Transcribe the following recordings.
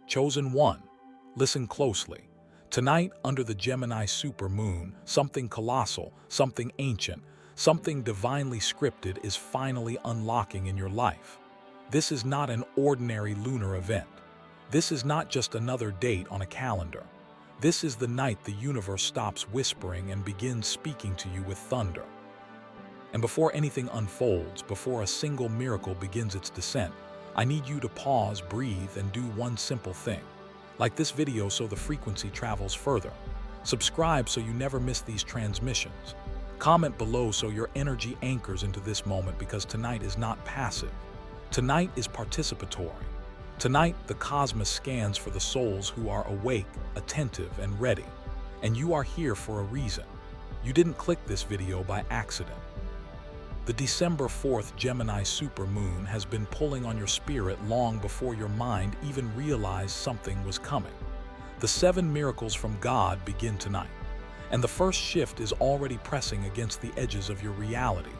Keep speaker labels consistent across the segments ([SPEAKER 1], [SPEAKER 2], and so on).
[SPEAKER 1] Chosen one, listen closely. Tonight, under the Gemini supermoon, something colossal, something ancient, something divinely scripted is finally unlocking in your life. This is not an ordinary lunar event. This is not just another date on a calendar. This is the night the universe stops whispering and begins speaking to you with thunder. And before anything unfolds, before a single miracle begins its descent, I need you to pause, breathe, and do one simple thing. Like this video so the frequency travels further. Subscribe so you never miss these transmissions. Comment below so your energy anchors into this moment, because tonight is not passive. Tonight is participatory. Tonight, the cosmos scans for the souls who are awake, attentive, and ready. And you are here for a reason. You didn't click this video by accident. The December 4th Gemini supermoon has been pulling on your spirit long before your mind even realized something was coming. The 7 miracles from God begin tonight, and the first shift is already pressing against the edges of your reality.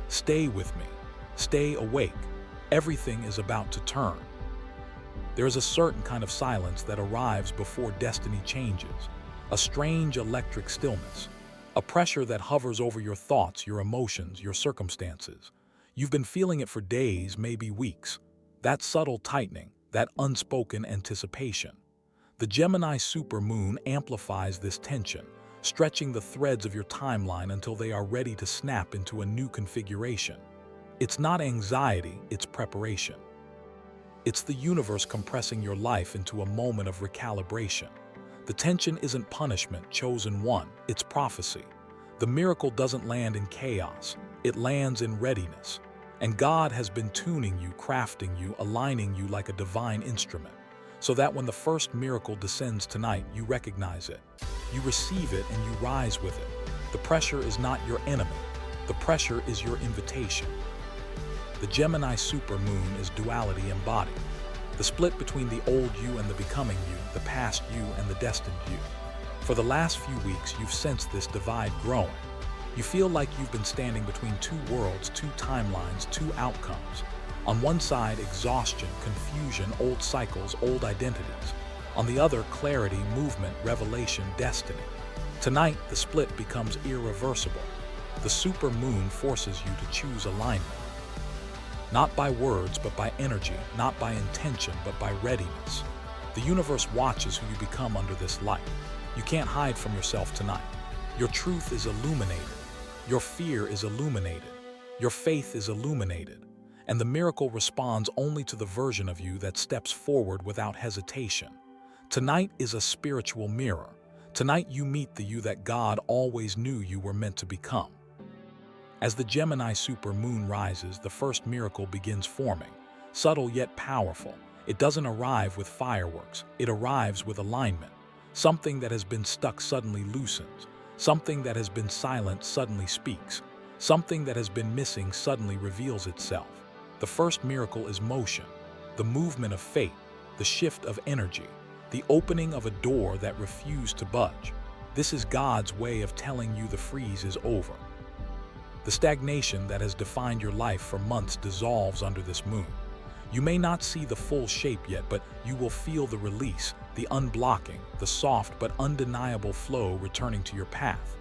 [SPEAKER 1] Stay with me. Stay awake. Everything is about to turn. There is a certain kind of silence that arrives before destiny changes, a strange electric stillness. A pressure that hovers over your thoughts, your emotions, your circumstances. You've been feeling it for days, maybe weeks. That subtle tightening, that unspoken anticipation. The Gemini supermoon amplifies this tension, stretching the threads of your timeline until they are ready to snap into a new configuration. It's not anxiety, it's preparation. It's the universe compressing your life into a moment of recalibration. The tension isn't punishment, chosen one, it's prophecy. The miracle doesn't land in chaos, it lands in readiness. And God has been tuning you, crafting you, aligning you like a divine instrument, so that when the first miracle descends tonight, you recognize it. You receive it and you rise with it. The pressure is not your enemy, the pressure is your invitation. The Gemini supermoon is duality embodied. The split between the old you and the becoming you, the past you and the destined you. For the last few weeks, you've sensed this divide growing. You feel like you've been standing between two worlds, two timelines, two outcomes. On one side, exhaustion, confusion, old cycles, old identities. On the other, clarity, movement, revelation, destiny. Tonight, the split becomes irreversible. The supermoon forces you to choose alignment. Not by words, but by energy, not by intention, but by readiness. The universe watches who you become under this light. You can't hide from yourself tonight. Your truth is illuminated. Your fear is illuminated. Your faith is illuminated. And the miracle responds only to the version of you that steps forward without hesitation. Tonight is a spiritual mirror. Tonight you meet the you that God always knew you were meant to become. As the Gemini supermoon rises, the first miracle begins forming, subtle yet powerful. It doesn't arrive with fireworks, it arrives with alignment. Something that has been stuck suddenly loosens. Something that has been silent suddenly speaks. Something that has been missing suddenly reveals itself. The first miracle is motion, the movement of fate, the shift of energy, the opening of a door that refused to budge. This is God's way of telling you the freeze is over. The stagnation that has defined your life for months dissolves under this moon. You may not see the full shape yet, but you will feel the release, the unblocking, the soft but undeniable flow returning to your path.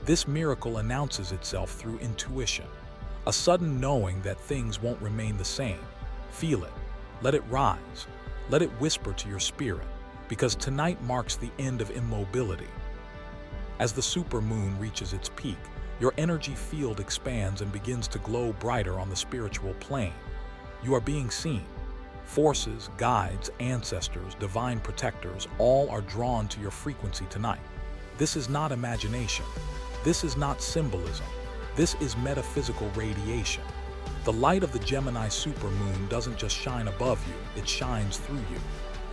[SPEAKER 1] This miracle announces itself through intuition, a sudden knowing that things won't remain the same. Feel it. Let it rise. Let it whisper to your spirit, because tonight marks the end of immobility. As the supermoon reaches its peak, your energy field expands and begins to glow brighter on the spiritual plane. You are being seen. Forces, guides, ancestors, divine protectors, all are drawn to your frequency tonight. This is not imagination. This is not symbolism. This is metaphysical radiation. The light of the Gemini supermoon doesn't just shine above you, it shines through you.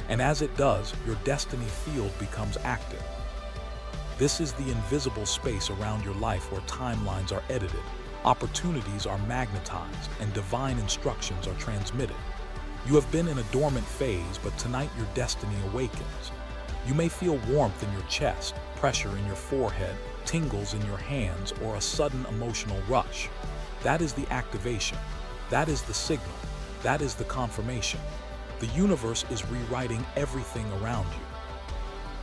[SPEAKER 1] And as it does, your destiny field becomes active. This is the invisible space around your life where timelines are edited, opportunities are magnetized, and divine instructions are transmitted. You have been in a dormant phase, but tonight your destiny awakens. You may feel warmth in your chest, pressure in your forehead, tingles in your hands, or a sudden emotional rush. That is the activation. That is the signal. That is the confirmation. The universe is rewriting everything around you.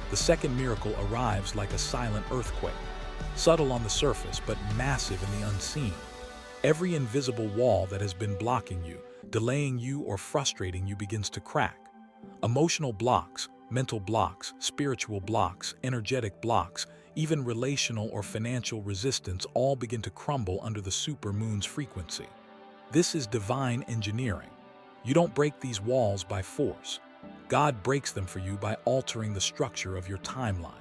[SPEAKER 1] The second miracle arrives like a silent earthquake, subtle on the surface but massive in the unseen. Every invisible wall that has been blocking you, delaying you, or frustrating you begins to crack. Emotional blocks, mental blocks, spiritual blocks, energetic blocks, even relational or financial resistance all begin to crumble under the supermoon's frequency. This is divine engineering. You don't break these walls by force. God breaks them for you by altering the structure of your timeline.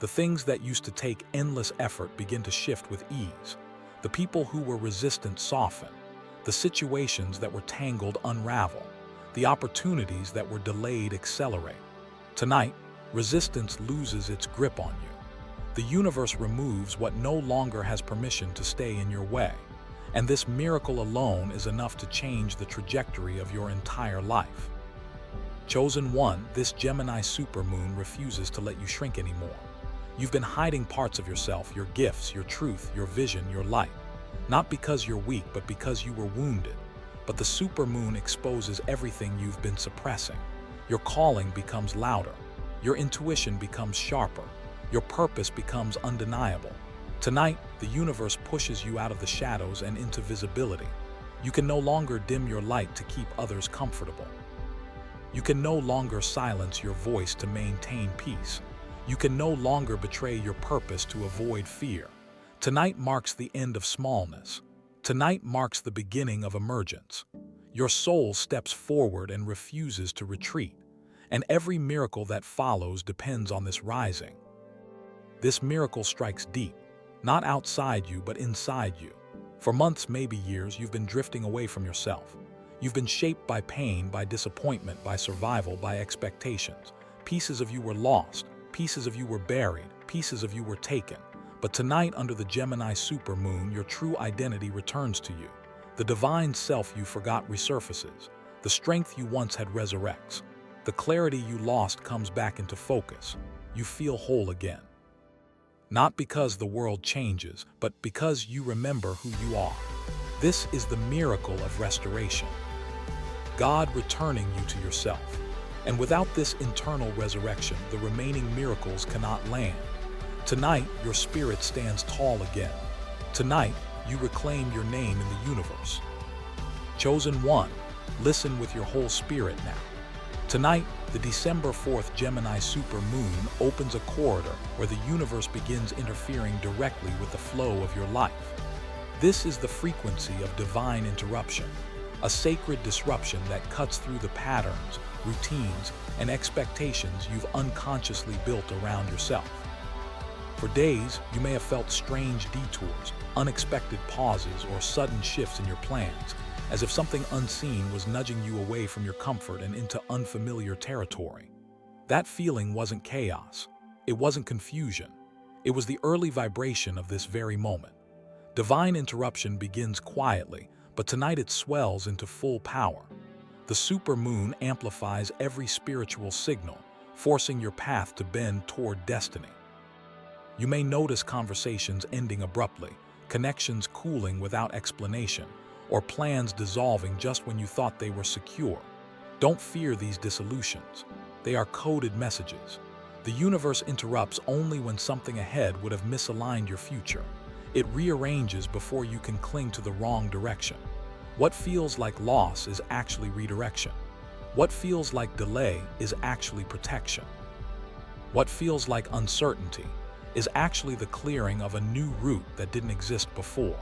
[SPEAKER 1] The things that used to take endless effort begin to shift with ease. The people who were resistant soften. The situations that were tangled unravel. The opportunities that were delayed accelerate. Tonight, resistance loses its grip on you. The universe removes what no longer has permission to stay in your way. And this miracle alone is enough to change the trajectory of your entire life. Chosen one, this Gemini supermoon refuses to let you shrink anymore. You've been hiding parts of yourself, your gifts, your truth, your vision, your light. Not because you're weak, but because you were wounded. But the supermoon exposes everything you've been suppressing. Your calling becomes louder. Your intuition becomes sharper. Your purpose becomes undeniable. Tonight, the universe pushes you out of the shadows and into visibility. You can no longer dim your light to keep others comfortable. You can no longer silence your voice to maintain peace. You can no longer betray your purpose to avoid fear. Tonight marks the end of smallness. Tonight marks the beginning of emergence. Your soul steps forward and refuses to retreat, and every miracle that follows depends on this rising. This miracle strikes deep, not outside you but inside you. For months, maybe years, you've been drifting away from yourself. You've been shaped by pain, by disappointment, by survival, by expectations. Pieces of you were lost. Pieces of you were buried, pieces of you were taken. But tonight, under the Gemini supermoon, your true identity returns to you. The divine self you forgot resurfaces. The strength you once had resurrects. The clarity you lost comes back into focus. You feel whole again. Not because the world changes, but because you remember who you are. This is the miracle of restoration. God returning you to yourself. And without this internal resurrection, the remaining miracles cannot land. Tonight, your spirit stands tall again. Tonight, you reclaim your name in the universe. Chosen one, listen with your whole spirit now. Tonight, the December 4th Gemini supermoon opens a corridor where the universe begins interfering directly with the flow of your life. This is the frequency of divine interruption, a sacred disruption that cuts through the patterns, routines, and expectations you've unconsciously built around yourself. For days, you may have felt strange detours, unexpected pauses, or sudden shifts in your plans, as if something unseen was nudging you away from your comfort and into unfamiliar territory. That feeling wasn't chaos. It wasn't confusion. It was the early vibration of this very moment. Divine interruption begins quietly, but tonight it swells into full power. The supermoon amplifies every spiritual signal, forcing your path to bend toward destiny. You may notice conversations ending abruptly, connections cooling without explanation, or plans dissolving just when you thought they were secure. Don't fear these dissolutions. They are coded messages. The universe interrupts only when something ahead would have misaligned your future. It rearranges before you can cling to the wrong direction. What feels like loss is actually redirection. What feels like delay is actually protection. What feels like uncertainty is actually the clearing of a new route that didn't exist before.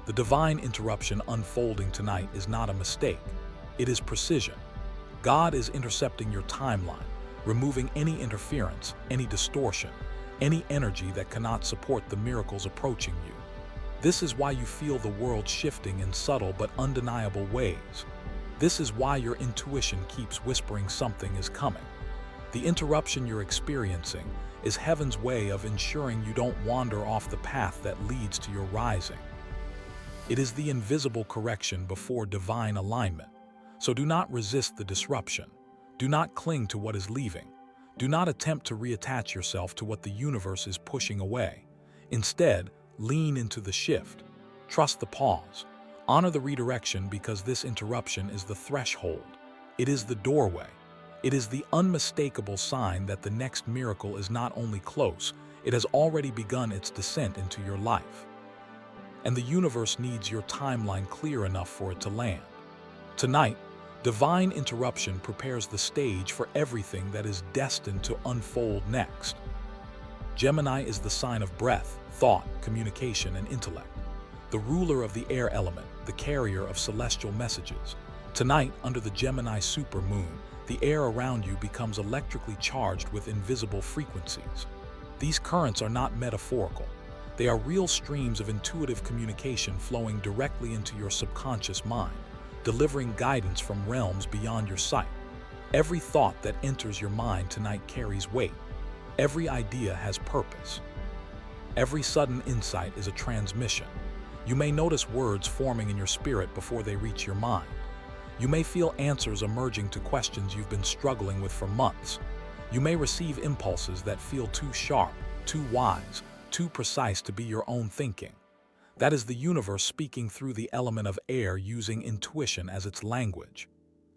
[SPEAKER 1] The divine interruption unfolding tonight is not a mistake. It is precision. God is intercepting your timeline, removing any interference, any distortion, any energy that cannot support the miracles approaching you. This is why you feel the world shifting in subtle but undeniable ways. This is why your intuition keeps whispering something is coming. The interruption you're experiencing is heaven's way of ensuring you don't wander off the path that leads to your rising. It is the invisible correction before divine alignment. So do not resist the disruption. Do not cling to what is leaving. Do not attempt to reattach yourself to what the universe is pushing away. Instead, lean into the shift. Trust the pause. Honor the redirection because this interruption is the threshold. It is the doorway. It is the unmistakable sign that the next miracle is not only close, it has already begun its descent into your life. And the universe needs your timeline clear enough for it to land. Tonight, divine interruption prepares the stage for everything that is destined to unfold next. Gemini is the sign of breath, thought, communication, and intellect. The ruler of the air element, the carrier of celestial messages. Tonight, under the Gemini supermoon, the air around you becomes electrically charged with invisible frequencies. These currents are not metaphorical. They are real streams of intuitive communication flowing directly into your subconscious mind, delivering guidance from realms beyond your sight. Every thought that enters your mind tonight carries weight. Every idea has purpose. Every sudden insight is a transmission. You may notice words forming in your spirit before they reach your mind. You may feel answers emerging to questions you've been struggling with for months. You may receive impulses that feel too sharp, too wise, too precise to be your own thinking. That is the universe speaking through the element of air, using intuition as its language.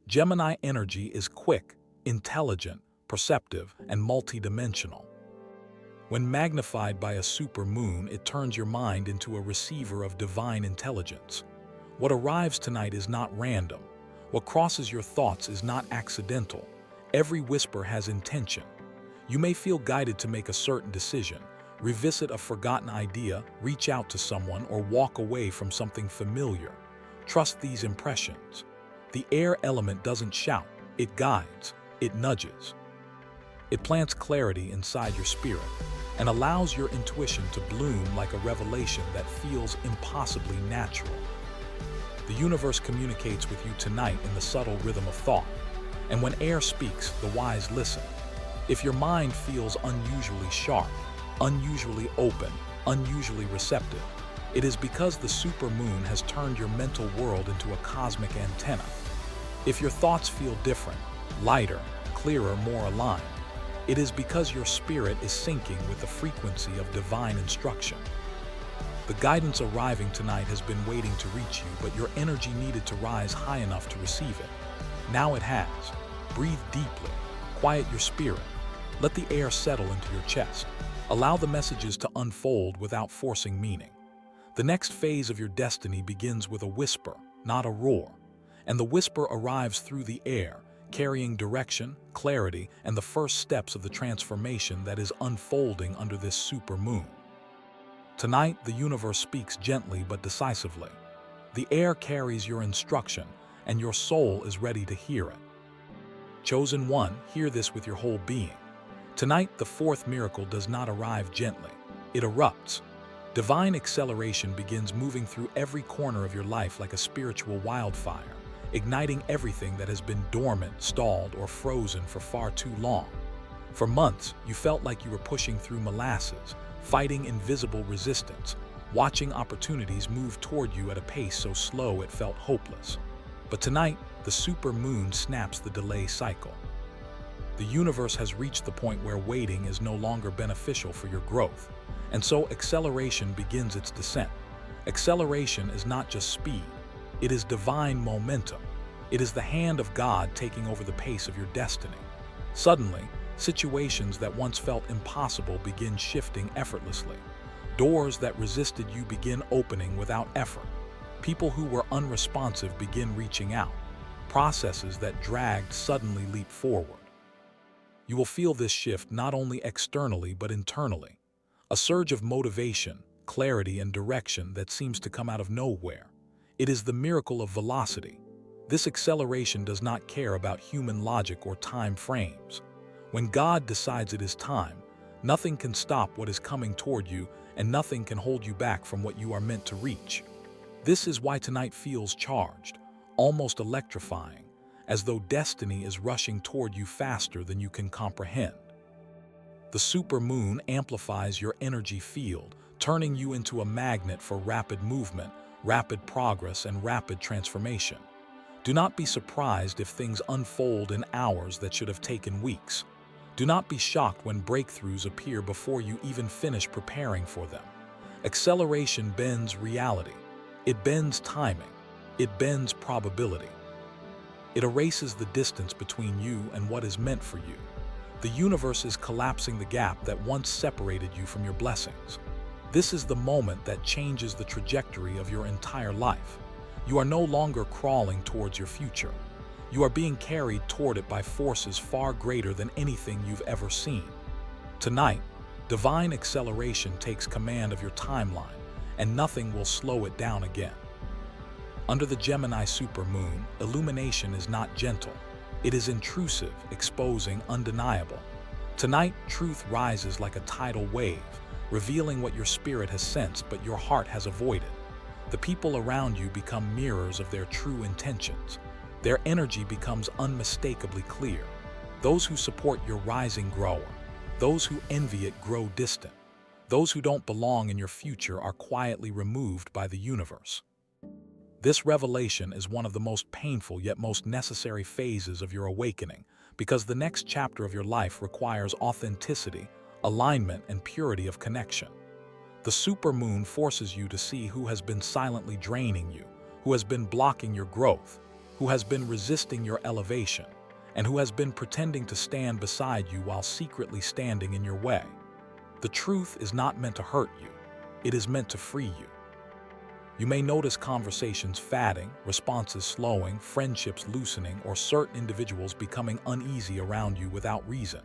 [SPEAKER 1] Gemini energy is quick, intelligent, perceptive, and multidimensional. When magnified by a supermoon, it turns your mind into a receiver of divine intelligence. What arrives tonight is not random. What crosses your thoughts is not accidental. Every whisper has intention. You may feel guided to make a certain decision, revisit a forgotten idea, reach out to someone, or walk away from something familiar. Trust these impressions. The air element doesn't shout, it guides, it nudges. It plants clarity inside your spirit and allows your intuition to bloom like a revelation that feels impossibly natural. The universe communicates with you tonight in the subtle rhythm of thought. And when air speaks, the wise listen. If your mind feels unusually sharp, unusually open, unusually receptive, it is because the supermoon has turned your mental world into a cosmic antenna. If your thoughts feel different, lighter, clearer, more aligned, it is because your spirit is syncing with the frequency of divine instruction. The guidance arriving tonight has been waiting to reach you, but your energy needed to rise high enough to receive it. Now it has. Breathe deeply. Quiet your spirit. Let the air settle into your chest. Allow the messages to unfold without forcing meaning. The next phase of your destiny begins with a whisper, not a roar. And the whisper arrives through the air, carrying direction, clarity, and the first steps of the transformation that is unfolding under this supermoon. Tonight, the universe speaks gently but decisively. The air carries your instruction, and your soul is ready to hear it. Chosen one, hear this with your whole being. Tonight, the fourth miracle does not arrive gently. It erupts. Divine acceleration begins moving through every corner of your life like a spiritual wildfire, igniting everything that has been dormant, stalled, or frozen for far too long. For months, you felt like you were pushing through molasses, fighting invisible resistance, watching opportunities move toward you at a pace so slow it felt hopeless. But tonight, the supermoon snaps the delay cycle. The universe has reached the point where waiting is no longer beneficial for your growth, and so acceleration begins its descent. Acceleration is not just speed, it is divine momentum. It is the hand of God taking over the pace of your destiny. Suddenly, situations that once felt impossible begin shifting effortlessly. Doors that resisted you begin opening without effort. People who were unresponsive begin reaching out. Processes that dragged suddenly leap forward. You will feel this shift not only externally but internally. A surge of motivation, clarity, and direction that seems to come out of nowhere. It is the miracle of velocity. This acceleration does not care about human logic or time frames. When God decides it is time, nothing can stop what is coming toward you, and nothing can hold you back from what you are meant to reach. This is why tonight feels charged, almost electrifying, as though destiny is rushing toward you faster than you can comprehend. The supermoon amplifies your energy field, turning you into a magnet for rapid movement, rapid progress, and rapid transformation. Do not be surprised if things unfold in hours that should have taken weeks. Do not be shocked when breakthroughs appear before you even finish preparing for them. Acceleration bends reality. It bends timing. It bends probability. It erases the distance between you and what is meant for you. The universe is collapsing the gap that once separated you from your blessings. This is the moment that changes the trajectory of your entire life. You are no longer crawling towards your future. You are being carried toward it by forces far greater than anything you've ever seen. Tonight, divine acceleration takes command of your timeline, and nothing will slow it down again. Under the Gemini supermoon, illumination is not gentle. It is intrusive, exposing, undeniable. Tonight, truth rises like a tidal wave, revealing what your spirit has sensed but your heart has avoided. The people around you become mirrors of their true intentions. Their energy becomes unmistakably clear. Those who support your rising grow. Those who envy it grow distant. Those who don't belong in your future are quietly removed by the universe. This revelation is one of the most painful yet most necessary phases of your awakening, because the next chapter of your life requires authenticity, alignment, and purity of connection. The supermoon forces you to see who has been silently draining you, who has been blocking your growth, who has been resisting your elevation, and who has been pretending to stand beside you while secretly standing in your way. The truth is not meant to hurt you. It is meant to free you. You may notice conversations fading, responses slowing, friendships loosening, or certain individuals becoming uneasy around you without reason.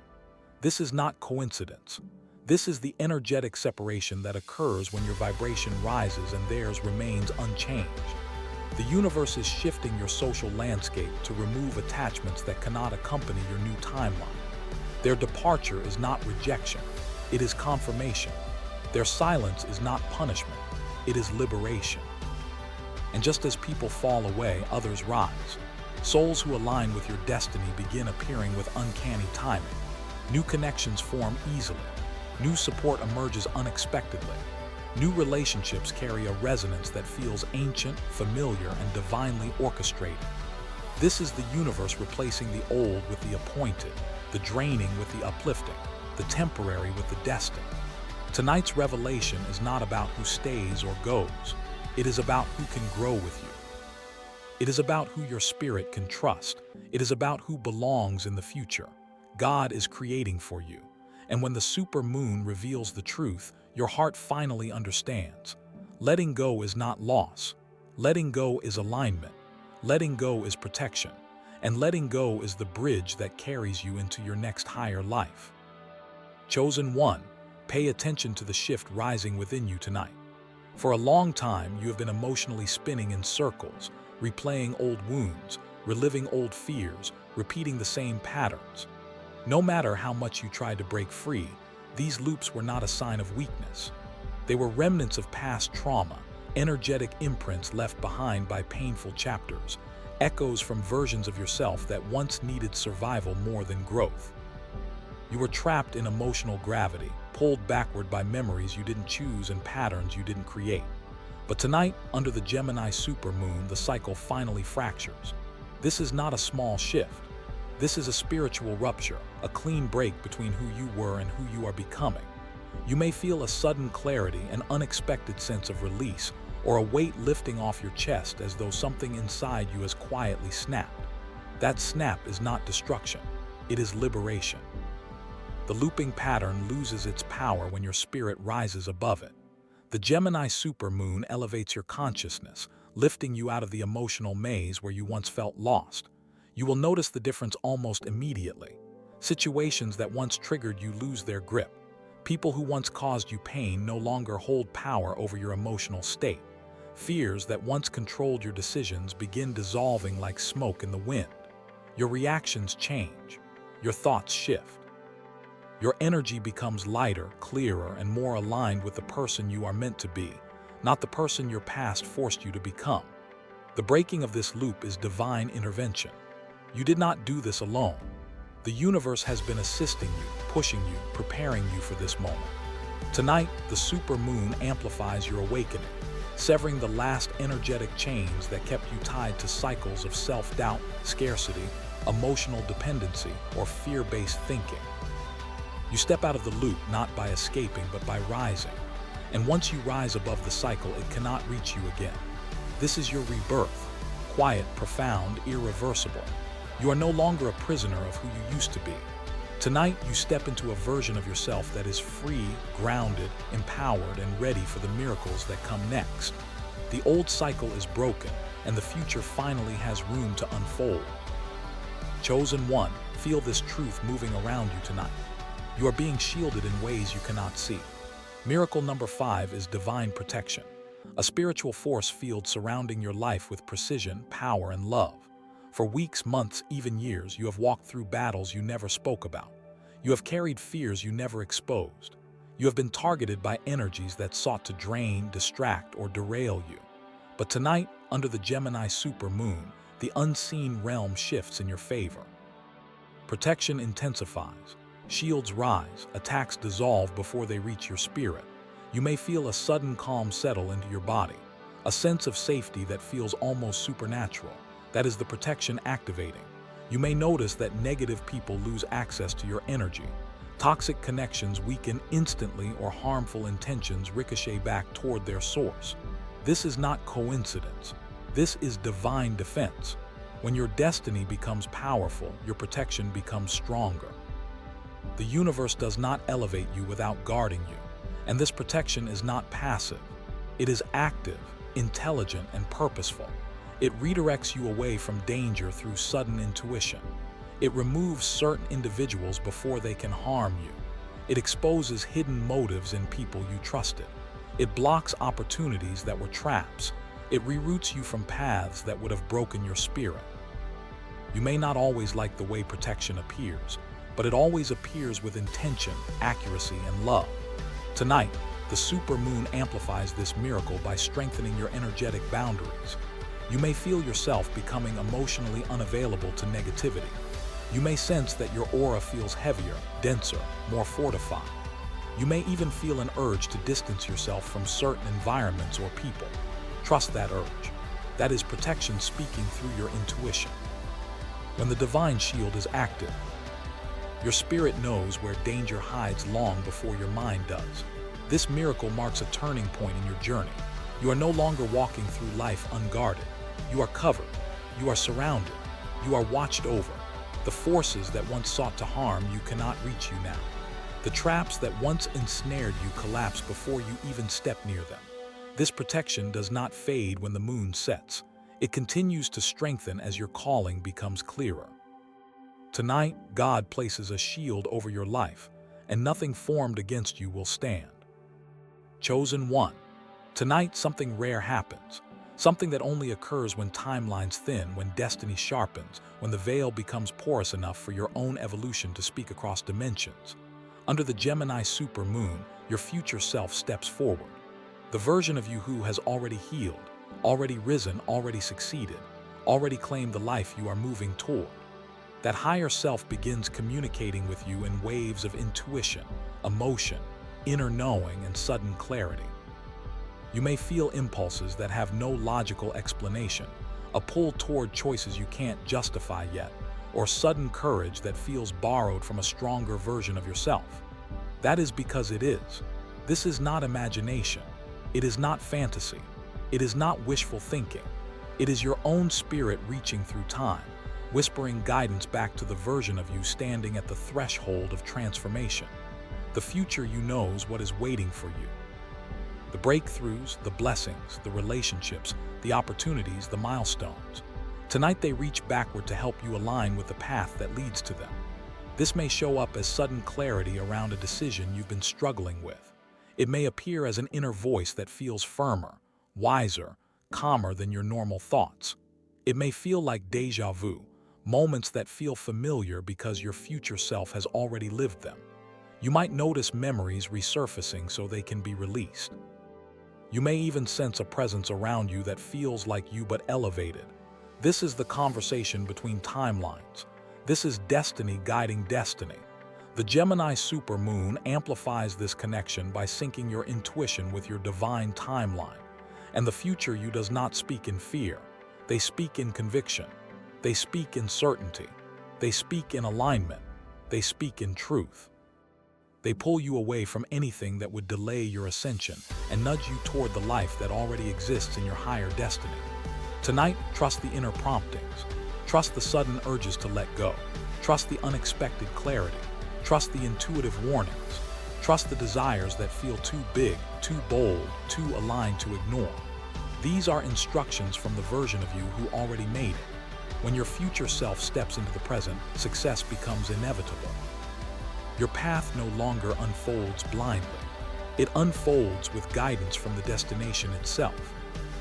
[SPEAKER 1] This is not coincidence. This is the energetic separation that occurs when your vibration rises and theirs remains unchanged. The universe is shifting your social landscape to remove attachments that cannot accompany your new timeline. Their departure is not rejection, it is confirmation. Their silence is not punishment, it is liberation. And just as people fall away, others rise. Souls who align with your destiny begin appearing with uncanny timing. New connections form easily. New support emerges unexpectedly. New relationships carry a resonance that feels ancient, familiar, and divinely orchestrated. This is the universe replacing the old with the appointed, the draining with the uplifting, the temporary with the destined. Tonight's revelation is not about who stays or goes. It is about who can grow with you. It is about who your spirit can trust. It is about who belongs in the future. God is creating for you. And when the supermoon reveals the truth, your heart finally understands. Letting go is not loss. Letting go is alignment. Letting go is protection. And letting go is the bridge that carries you into your next higher life. Chosen one, pay attention to the shift rising within you tonight. For a long time, you have been emotionally spinning in circles, replaying old wounds, reliving old fears, repeating the same patterns. No matter how much you tried to break free, these loops were not a sign of weakness. They were remnants of past trauma, energetic imprints left behind by painful chapters, echoes from versions of yourself that once needed survival more than growth. You were trapped in emotional gravity, pulled backward by memories you didn't choose and patterns you didn't create. But tonight, under the Gemini supermoon, the cycle finally fractures. This is not a small shift. This is a spiritual rupture, a clean break between who you were and who you are becoming. You may feel a sudden clarity, an unexpected sense of release, or a weight lifting off your chest as though something inside you has quietly snapped. That snap is not destruction, it is liberation. The looping pattern loses its power when your spirit rises above it. The Gemini supermoon elevates your consciousness, lifting you out of the emotional maze where you once felt lost. You will notice the difference almost immediately. Situations that once triggered you lose their grip. People who once caused you pain no longer hold power over your emotional state. Fears that once controlled your decisions begin dissolving like smoke in the wind. Your reactions change. Your thoughts shift. Your energy becomes lighter, clearer, and more aligned with the person you are meant to be, not the person your past forced you to become. The breaking of this loop is divine intervention. You did not do this alone. The universe has been assisting you, pushing you, preparing you for this moment. Tonight, the supermoon amplifies your awakening, severing the last energetic chains that kept you tied to cycles of self-doubt, scarcity, emotional dependency, or fear-based thinking. You step out of the loop not by escaping but by rising. And once you rise above the cycle, it cannot reach you again. This is your rebirth, quiet, profound, irreversible. You are no longer a prisoner of who you used to be. Tonight, you step into a version of yourself that is free, grounded, empowered, and ready for the miracles that come next. The old cycle is broken, and the future finally has room to unfold. Chosen one, feel this truth moving around you tonight. You are being shielded in ways you cannot see. Miracle number 5 is divine protection, a spiritual force field surrounding your life with precision, power, and love. For weeks, months, even years, you have walked through battles you never spoke about. You have carried fears you never exposed. You have been targeted by energies that sought to drain, distract, or derail you. But tonight, under the Gemini supermoon, the unseen realm shifts in your favor. Protection intensifies. Shields rise, attacks dissolve before they reach your spirit. You may feel a sudden calm settle into your body, a sense of safety that feels almost supernatural. That is the protection activating. You may notice that negative people lose access to your energy. Toxic connections weaken instantly, or harmful intentions ricochet back toward their source. This is not coincidence. This is divine defense. When your destiny becomes powerful, your protection becomes stronger. The universe does not elevate you without guarding you, and this protection is not passive. It is active, intelligent, and purposeful. It redirects you away from danger through sudden intuition. It removes certain individuals before they can harm you. It exposes hidden motives in people you trusted. It blocks opportunities that were traps. It reroutes you from paths that would have broken your spirit. You may not always like the way protection appears, but it always appears with intention, accuracy, and love. Tonight, the supermoon amplifies this miracle by strengthening your energetic boundaries. You may feel yourself becoming emotionally unavailable to negativity. You may sense that your aura feels heavier, denser, more fortified. You may even feel an urge to distance yourself from certain environments or people. Trust that urge. That is protection speaking through your intuition. When the divine shield is active, your spirit knows where danger hides long before your mind does. This miracle marks a turning point in your journey. You are no longer walking through life unguarded. You are covered. You are surrounded. You are watched over. The forces that once sought to harm you cannot reach you now. The traps that once ensnared you collapse before you even step near them. This protection does not fade when the moon sets. It continues to strengthen as your calling becomes clearer. Tonight, God places a shield over your life, and nothing formed against you will stand. Chosen one. Tonight, something rare happens. Something that only occurs when timelines thin, when destiny sharpens, when the veil becomes porous enough for your own evolution to speak across dimensions. Under the Gemini supermoon, your future self steps forward. The version of you who has already healed, already risen, already succeeded, already claimed the life you are moving toward. That higher self begins communicating with you in waves of intuition, emotion, inner knowing, and sudden clarity. You may feel impulses that have no logical explanation, a pull toward choices you can't justify yet, or sudden courage that feels borrowed from a stronger version of yourself. That is because it is. This is not imagination. It is not fantasy. It is not wishful thinking. It is your own spirit reaching through time, whispering guidance back to the version of you standing at the threshold of transformation. The future you knows what is waiting for you. The breakthroughs, the blessings, the relationships, the opportunities, the milestones. Tonight they reach backward to help you align with the path that leads to them. This may show up as sudden clarity around a decision you've been struggling with. It may appear as an inner voice that feels firmer, wiser, calmer than your normal thoughts. It may feel like déjà vu, moments that feel familiar because your future self has already lived them. You might notice memories resurfacing so they can be released. You may even sense a presence around you that feels like you but elevated. This is the conversation between timelines. This is destiny guiding destiny. The Gemini supermoon amplifies this connection by syncing your intuition with your divine timeline. And the future you does not speak in fear. They speak in conviction. They speak in certainty. They speak in alignment. They speak in truth. They pull you away from anything that would delay your ascension and nudge you toward the life that already exists in your higher destiny. Tonight, trust the inner promptings. Trust the sudden urges to let go. Trust the unexpected clarity. Trust the intuitive warnings. Trust the desires that feel too big, too bold, too aligned to ignore. These are instructions from the version of you who already made it. When your future self steps into the present, success becomes inevitable. Your path no longer unfolds blindly. It unfolds with guidance from the destination itself.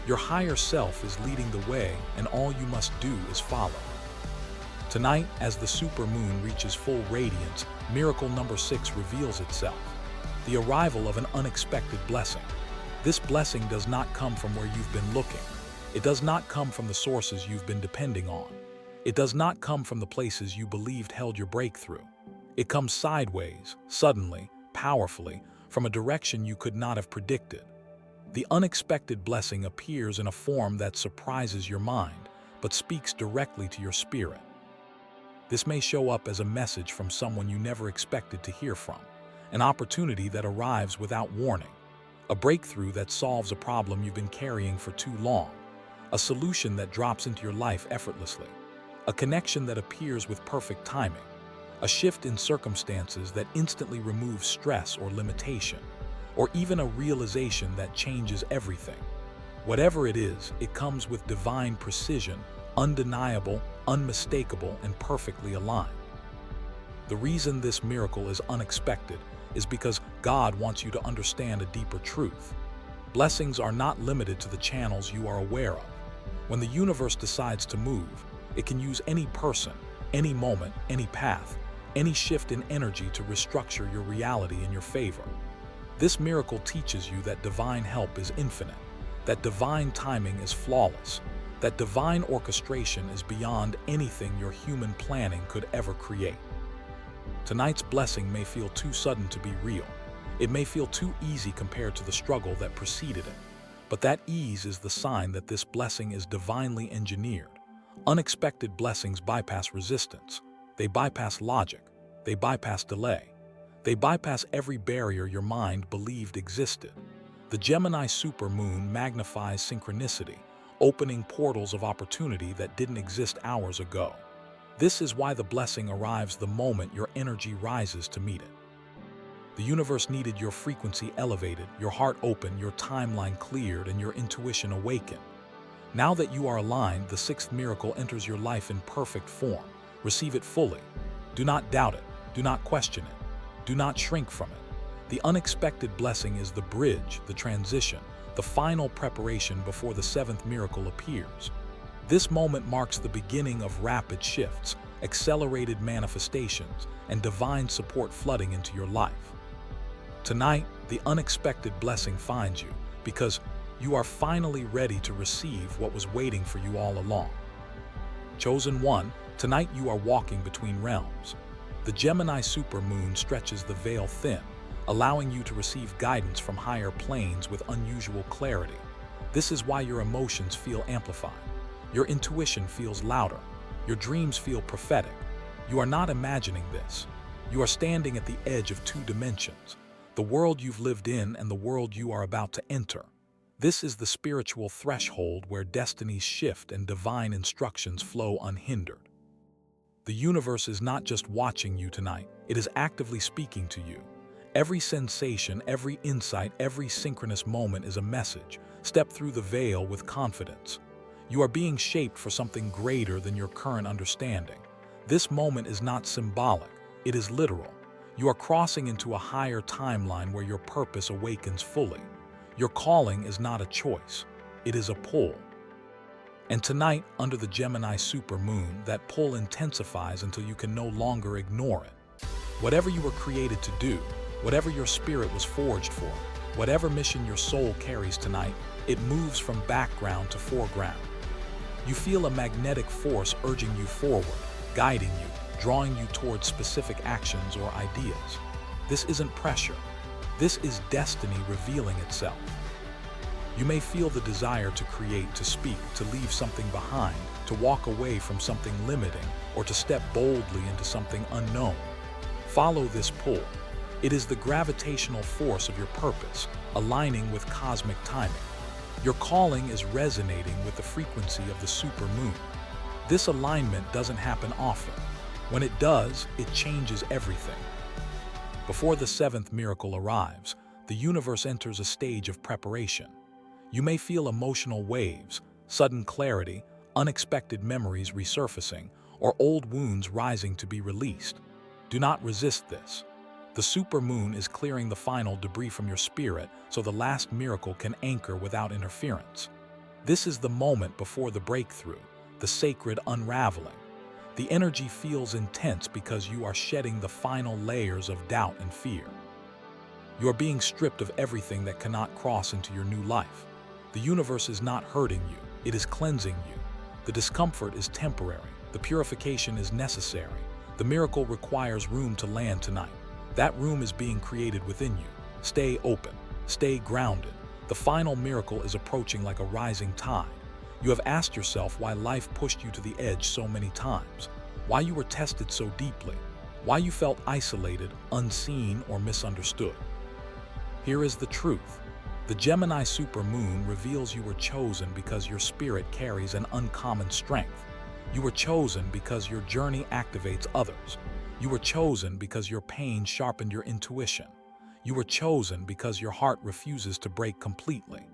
[SPEAKER 1] Your higher self is leading the way, and all you must do is follow. Tonight, as the supermoon reaches full radiance, miracle number 6 reveals itself. The arrival of an unexpected blessing. This blessing does not come from where you've been looking. It does not come from the sources you've been depending on. It does not come from the places you believed held your breakthrough. It comes sideways, suddenly, powerfully, from a direction you could not have predicted. The unexpected blessing appears in a form that surprises your mind, but speaks directly to your spirit. This may show up as a message from someone you never expected to hear from, an opportunity that arrives without warning, a breakthrough that solves a problem you've been carrying for too long, a solution that drops into your life effortlessly, a connection that appears with perfect timing, a shift in circumstances that instantly removes stress or limitation, or even a realization that changes everything. Whatever it is, it comes with divine precision, undeniable, unmistakable, and perfectly aligned. The reason this miracle is unexpected is because God wants you to understand a deeper truth. Blessings are not limited to the channels you are aware of. When the universe decides to move, it can use any person, any moment, any path, any shift in energy to restructure your reality in your favor. This miracle teaches you that divine help is infinite, that divine timing is flawless, that divine orchestration is beyond anything your human planning could ever create. Tonight's blessing may feel too sudden to be real. It may feel too easy compared to the struggle that preceded it. But that ease is the sign that this blessing is divinely engineered. Unexpected blessings bypass resistance. They bypass logic. They bypass delay. They bypass every barrier your mind believed existed. The Gemini supermoon magnifies synchronicity, opening portals of opportunity that didn't exist hours ago. This is why the blessing arrives the moment your energy rises to meet it. The universe needed your frequency elevated, your heart open, your timeline cleared, and your intuition awakened. Now that you are aligned, the 6th miracle enters your life in perfect form. Receive it fully. Do not doubt it. Do not question it. Do not shrink from it. The unexpected blessing is the bridge, the transition, the final preparation before the 7th miracle appears. This moment marks the beginning of rapid shifts, accelerated manifestations, and divine support flooding into your life. Tonight, the unexpected blessing finds you because you are finally ready to receive what was waiting for you all along. Chosen one, tonight you are walking between realms. The Gemini supermoon stretches the veil thin, allowing you to receive guidance from higher planes with unusual clarity. This is why your emotions feel amplified. Your intuition feels louder. Your dreams feel prophetic. You are not imagining this. You are standing at the edge of 2 dimensions, the world you've lived in and the world you are about to enter. This is the spiritual threshold where destinies shift and divine instructions flow unhindered. The universe is not just watching you tonight, it is actively speaking to you. Every sensation, every insight, every synchronous moment is a message. Step through the veil with confidence. You are being shaped for something greater than your current understanding. This moment is not symbolic, it is literal. You are crossing into a higher timeline where your purpose awakens fully. Your calling is not a choice, it is a pull. And tonight, under the Gemini supermoon, that pull intensifies until you can no longer ignore it. Whatever you were created to do, whatever your spirit was forged for, whatever mission your soul carries tonight, it moves from background to foreground. You feel a magnetic force urging you forward, guiding you, drawing you towards specific actions or ideas. This isn't pressure. This is destiny revealing itself. You may feel the desire to create, to speak, to leave something behind, to walk away from something limiting, or to step boldly into something unknown. Follow this pull. It is the gravitational force of your purpose, aligning with cosmic timing. Your calling is resonating with the frequency of the supermoon. This alignment doesn't happen often. When it does, it changes everything. Before the seventh miracle arrives, the universe enters a stage of preparation. You may feel emotional waves, sudden clarity, unexpected memories resurfacing, or old wounds rising to be released. Do not resist this. The supermoon is clearing the final debris from your spirit so the last miracle can anchor without interference. This is the moment before the breakthrough, the sacred unraveling. The energy feels intense because you are shedding the final layers of doubt and fear. You are being stripped of everything that cannot cross into your new life. The universe is not hurting you, it is cleansing you. The discomfort is temporary, the purification is necessary. The miracle requires room to land tonight. That room is being created within you. Stay open, stay grounded. The final miracle is approaching like a rising tide. You have asked yourself why life pushed you to the edge so many times, why you were tested so deeply, why you felt isolated, unseen, or misunderstood. Here is the truth. The Gemini supermoon reveals you were chosen because your spirit carries an uncommon strength. You were chosen because your journey activates others. You were chosen because your pain sharpened your intuition. You were chosen because your heart refuses to break completely.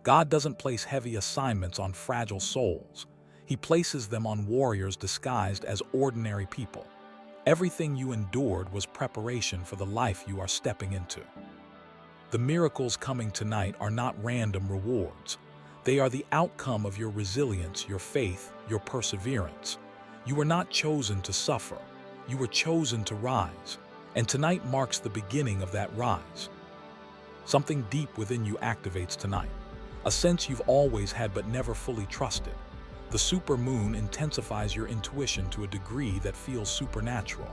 [SPEAKER 1] God doesn't place heavy assignments on fragile souls. He places them on warriors disguised as ordinary people. Everything you endured was preparation for the life you are stepping into. The miracles coming tonight are not random rewards. They are the outcome of your resilience, your faith, your perseverance. You were not chosen to suffer. You were chosen to rise. And tonight marks the beginning of that rise. Something deep within you activates tonight. A sense you've always had but never fully trusted. The supermoon intensifies your intuition to a degree that feels supernatural.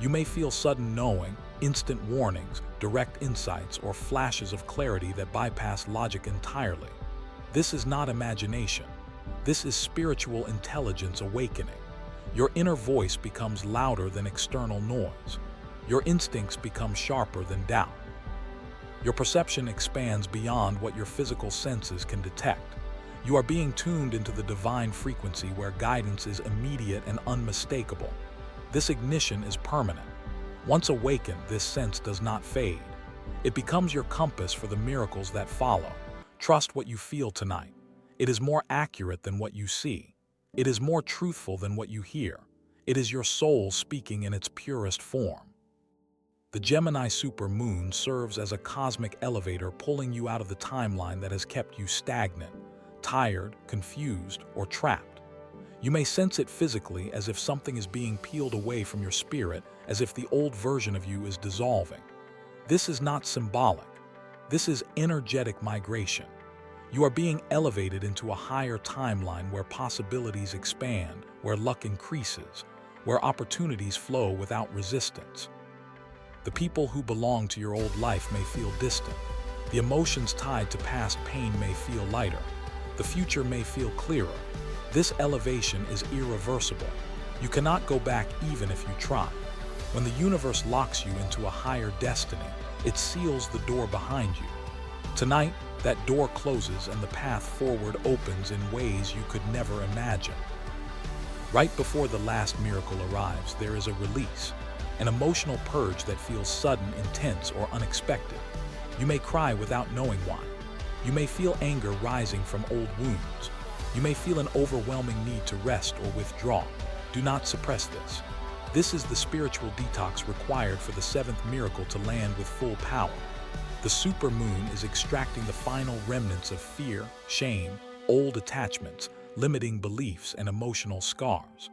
[SPEAKER 1] You may feel sudden knowing, instant warnings, direct insights, or flashes of clarity that bypass logic entirely. This is not imagination. This is spiritual intelligence awakening. Your inner voice becomes louder than external noise. Your instincts become sharper than doubt. Your perception expands beyond what your physical senses can detect. You are being tuned into the divine frequency where guidance is immediate and unmistakable. This ignition is permanent. Once awakened, this sense does not fade. It becomes your compass for the miracles that follow. Trust what you feel tonight. It is more accurate than what you see. It is more truthful than what you hear. It is your soul speaking in its purest form. The Gemini supermoon serves as a cosmic elevator pulling you out of the timeline that has kept you stagnant, tired, confused, or trapped. You may sense it physically, as if something is being peeled away from your spirit, as if the old version of you is dissolving. This is not symbolic. This is energetic migration. You are being elevated into a higher timeline where possibilities expand, where luck increases, where opportunities flow without resistance. The people who belong to your old life may feel distant. The emotions tied to past pain may feel lighter. The future may feel clearer. This elevation is irreversible. You cannot go back even if you try. When the universe locks you into a higher destiny, it seals the door behind you. Tonight, that door closes and the path forward opens in ways you could never imagine. Right before the last miracle arrives, there is a release. An emotional purge that feels sudden, intense, or unexpected. You may cry without knowing why. You may feel anger rising from old wounds. You may feel an overwhelming need to rest or withdraw. Do not suppress this. This is the spiritual detox required for the seventh miracle to land with full power. The supermoon is extracting the final remnants of fear, shame, old attachments, limiting beliefs, and emotional scars.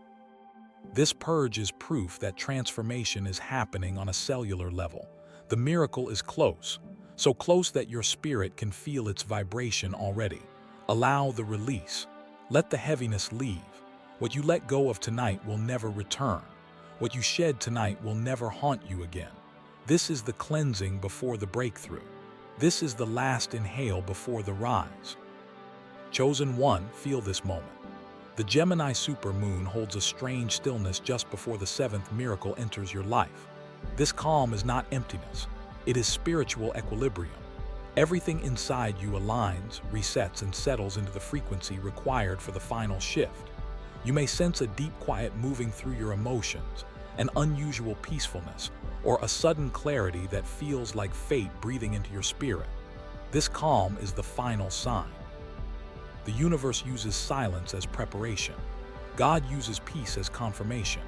[SPEAKER 1] This purge is proof that transformation is happening on a cellular level. The miracle is close, so close that your spirit can feel its vibration already. Allow the release. Let the heaviness leave. What you let go of tonight will never return. What you shed tonight will never haunt you again. This is the cleansing before the breakthrough. This is the last inhale before the rise. Chosen one, feel this moment. The Gemini supermoon holds a strange stillness just before the seventh miracle enters your life. This calm is not emptiness. It is spiritual equilibrium. Everything inside you aligns, resets, and settles into the frequency required for the final shift. You may sense a deep quiet moving through your emotions, an unusual peacefulness, or a sudden clarity that feels like fate breathing into your spirit. This calm is the final sign. The universe uses silence as preparation. God uses peace as confirmation.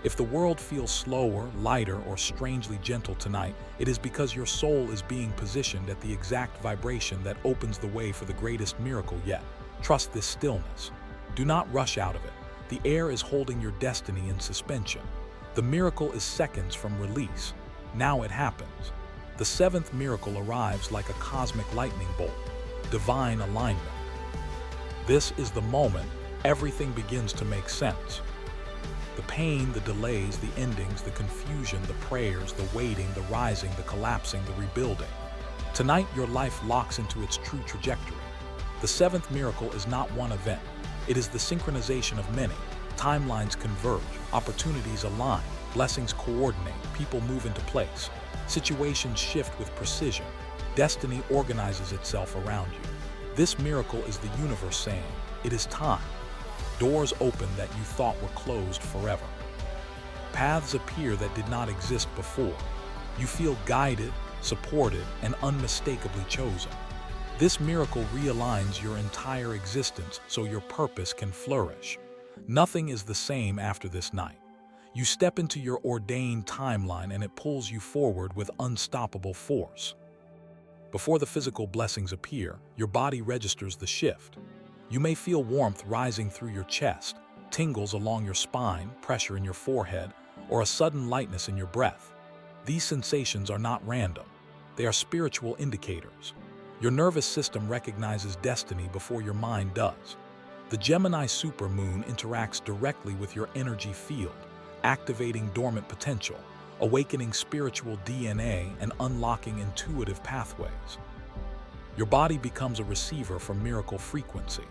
[SPEAKER 1] If the world feels slower, lighter, or strangely gentle tonight, it is because your soul is being positioned at the exact vibration that opens the way for the greatest miracle yet. Trust this stillness. Do not rush out of it. The air is holding your destiny in suspension. The miracle is seconds from release. Now it happens. The seventh miracle arrives like a cosmic lightning bolt. Divine alignment. This is the moment everything begins to make sense. The pain, the delays, the endings, the confusion, the prayers, the waiting, the rising, the collapsing, the rebuilding. Tonight, your life locks into its true trajectory. The seventh miracle is not one event. It is the synchronization of many. Timelines converge, opportunities align, blessings coordinate, people move into place. Situations shift with precision. Destiny organizes itself around you. This miracle is the universe saying, it is time. Doors open that you thought were closed forever. Paths appear that did not exist before. You feel guided, supported, and unmistakably chosen. This miracle realigns your entire existence so your purpose can flourish. Nothing is the same after this night. You step into your ordained timeline and it pulls you forward with unstoppable force. Before the physical blessings appear, your body registers the shift. You may feel warmth rising through your chest, tingles along your spine, pressure in your forehead, or a sudden lightness in your breath. These sensations are not random. They are spiritual indicators. Your nervous system recognizes destiny before your mind does. The Gemini supermoon interacts directly with your energy field, activating dormant potential, awakening spiritual DNA, and unlocking intuitive pathways. Your body becomes a receiver for miracle frequency.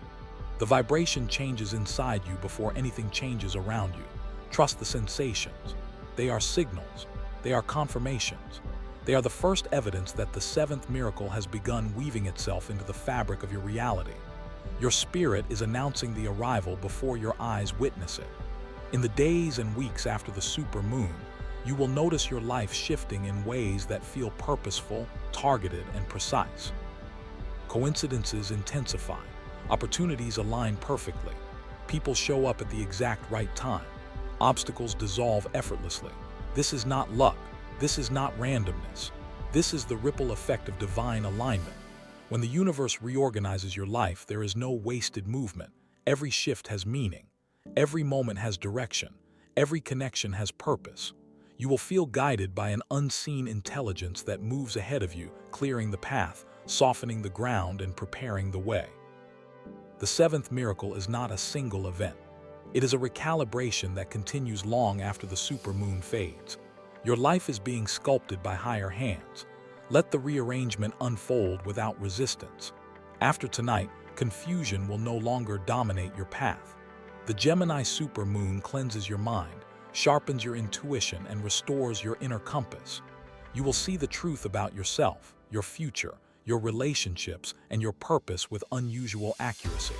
[SPEAKER 1] The vibration changes inside you before anything changes around you. Trust the sensations. They are signals. They are confirmations. They are the first evidence that the seventh miracle has begun weaving itself into the fabric of your reality. Your spirit is announcing the arrival before your eyes witness it. In the days and weeks after the supermoon, you will notice your life shifting in ways that feel purposeful, targeted, and precise. Coincidences intensify. Opportunities align perfectly. People show up at the exact right time. Obstacles dissolve effortlessly. This is not luck. This is not randomness. This is the ripple effect of divine alignment. When the universe reorganizes your life, there is no wasted movement. Every shift has meaning. Every moment has direction. Every connection has purpose. You will feel guided by an unseen intelligence that moves ahead of you, clearing the path, softening the ground, and preparing the way. The seventh miracle is not a single event. It is a recalibration that continues long after the supermoon fades. Your life is being sculpted by higher hands. Let the rearrangement unfold without resistance. After tonight, confusion will no longer dominate your path. The Gemini supermoon cleanses your mind, sharpens your intuition, and restores your inner compass. You will see the truth about yourself, your future, your relationships, and your purpose with unusual accuracy.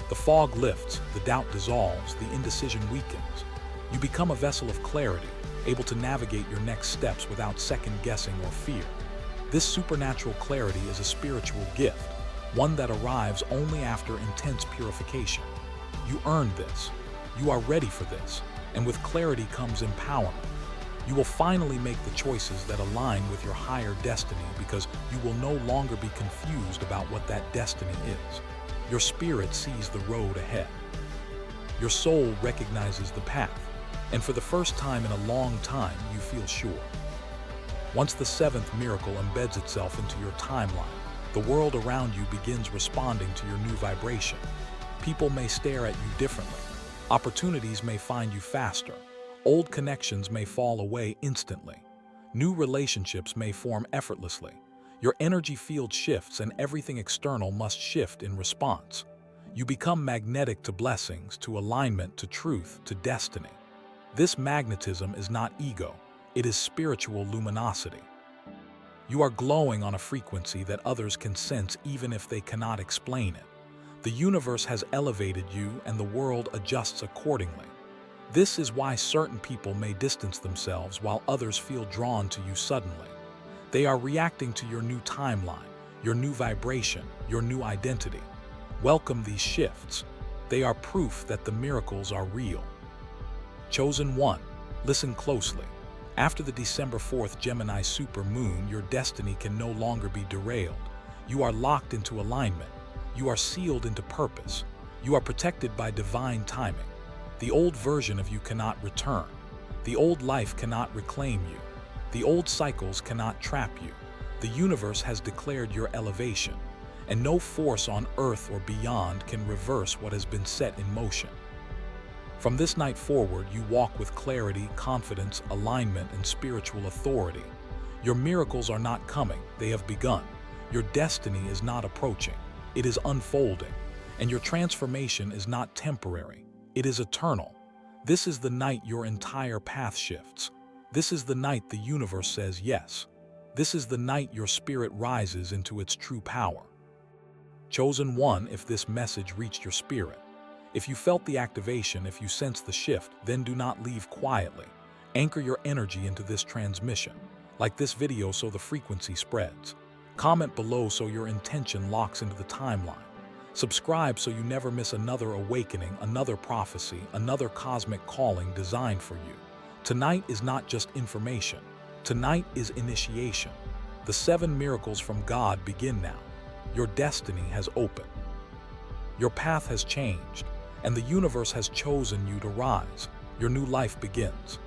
[SPEAKER 1] The fog lifts, the doubt dissolves, the indecision weakens. You become a vessel of clarity, able to navigate your next steps without second-guessing or fear. This supernatural clarity is a spiritual gift, one that arrives only after intense purification. You earned this. You are ready for this. And with clarity comes empowerment. You will finally make the choices that align with your higher destiny because you will no longer be confused about what that destiny is. Your spirit sees the road ahead. Your soul recognizes the path, and for the first time in a long time, you feel sure. Once the seventh miracle embeds itself into your timeline, the world around you begins responding to your new vibration. People may stare at you differently. Opportunities may find you faster. Old connections may fall away instantly. New relationships may form effortlessly. Your energy field shifts and everything external must shift in response. You become magnetic to blessings, to alignment, to truth, to destiny. This magnetism is not ego, it is spiritual luminosity. You are glowing on a frequency that others can sense even if they cannot explain it. The universe has elevated you and the world adjusts accordingly. This is why certain people may distance themselves while others feel drawn to you suddenly. They are reacting to your new timeline, your new vibration, your new identity. Welcome these shifts. They are proof that the miracles are real. Chosen one, listen closely. After the December 4th Gemini supermoon, your destiny can no longer be derailed. You are locked into alignment. You are sealed into purpose. You are protected by divine timing. The old version of you cannot return. The old life cannot reclaim you. The old cycles cannot trap you. The universe has declared your elevation, and no force on earth or beyond can reverse what has been set in motion. From this night forward, you walk with clarity, confidence, alignment, and spiritual authority. Your miracles are not coming, they have begun. Your destiny is not approaching, it is unfolding. And your transformation is not temporary, it is eternal. This is the night your entire path shifts. This is the night the universe says yes. This is the night your spirit rises into its true power. Chosen one, if this message reached your spirit, if you felt the activation, if you sensed the shift, then do not leave quietly. Anchor your energy into this transmission. Like this video so the frequency spreads. Comment below so your intention locks into the timeline. Subscribe so you never miss another awakening, another prophecy, another cosmic calling designed for you. Tonight is not just information. Tonight is initiation. The 7 miracles from God begin now. Your destiny has opened. Your path has changed, and the universe has chosen you to rise. Your new life begins.